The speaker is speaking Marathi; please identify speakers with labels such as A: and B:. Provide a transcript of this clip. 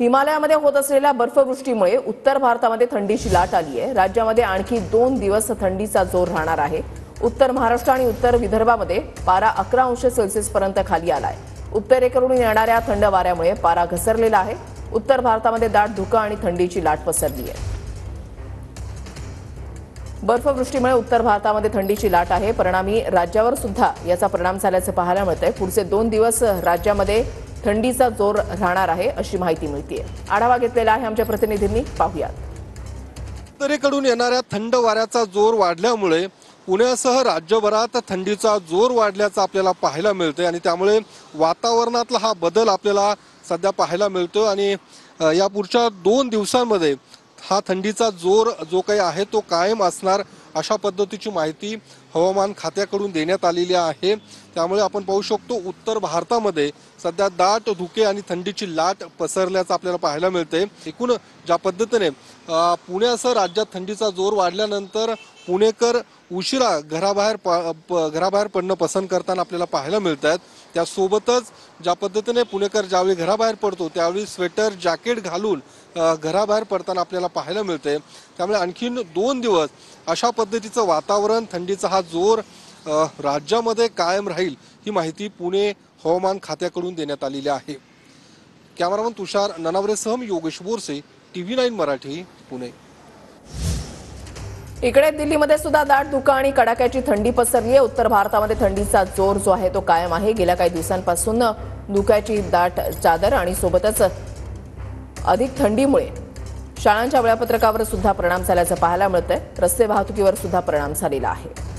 A: हिमालयामध्ये होत असलेल्या बर्फवृष्टीमुळे उत्तर भारतामध्ये थंडीची लाट आली आहे। राज्यामध्ये आणखी 2 दिवस थंडीचा जोर राहणार आहे। उत्तर महाराष्ट्र आणि उत्तर विदर्भामध्ये पारा 11 अंश सेल्सिअस पर्यंत खाली आलाय। उत्तरेकडून येणाऱ्या थंड वाऱ्यामुळे पारा घसरलेला आहे। उत्तर भारतामध्ये दाट धुकं आणि थंडीची लाट पसरली आहे। बर्फवृष्टीमुळे उत्तर भारतामध्ये थंडीची लाट आहे। परिणामी राज्यावर सुद्धा याचा परिणाम झाल्याचं पाहायला मिळतंय। पुढचे 2 दिवस राज्यामध्ये थंडीचा जोर राहणार आहे अशी माहिती मिळते। आढावा घेतलेला आहे आमच्या प्रतिनिधींनी, पाहूयात।
B: उत्तरेकडून येणाऱ्या थंड वाऱ्याचा जोर वाढल्यामुळे पुण्यासह राज्यभरात थंडीचा जोर वाढल्याचं आपल्याला पाहायला मिळतंय आणि त्यामुळे वातावरणातला हा बदल आपल्याला सध्या पाहायला मिळतो आणि या पुढच्या 2 दिवसांमध्ये हा थंडीचा जोर जो काही आहे तो कायम असणार अशा पद्धतीची माहिती हवामान खात्याकडून देण्यात आलेली आहे। त्यामुळे आपण पाहू शकतो उत्तर भारतामध्ये सध्या दाट धुके आणि थंडीची लाट पसरल्याचं आपल्याला पाहायला मिळते। एकूण ज्या पद्धतीने पुण्यासह राज्यात थंडीचा जोर वाढल्यानंतर पुणेकर उशिरा घराबाहेर पडणं पसंत करताना आपल्याला पाहायला मिळतात। त्यासोबतच ज्या पद्धतीने पुणेकर ज्यावेळी घराबाहेर पडतो त्यावेळी स्वेटर जॅकेट घालून घराबाहेर पडताना आपल्याला पाहायला मिळते। त्यामुळे आणखीन 2 दिवस अशा पद्धतीचं वातावरण, थंडीचा हा जोर राज्यामध्ये कायम राहील ही माहिती पुणे हवामान खात्याकडून देण्यात आलेली आहे। कॅमेरामन तुषार ननावरेसह योगेश बोरसे, TV9 मराठी, पुणे।
A: इकडे दिल्लीमध्ये सुद्धा दाट धुकं आणि कडाक्याची थंडी पसरली आहे। उत्तर भारतामध्ये थंडीचा जोर जो आहे तो कायम आहे। गेल्या काही दिवसांपासून धुक्याची दाट चादर आणि सोबतच अधिक थंडीमुळे शाळांच्या वेळापत्रकावर सुद्धा परिणाम झाल्याचं पाहायला मिळतंय। रस्ते वाहतुकीवर सुद्धा परिणाम झालेला आहे।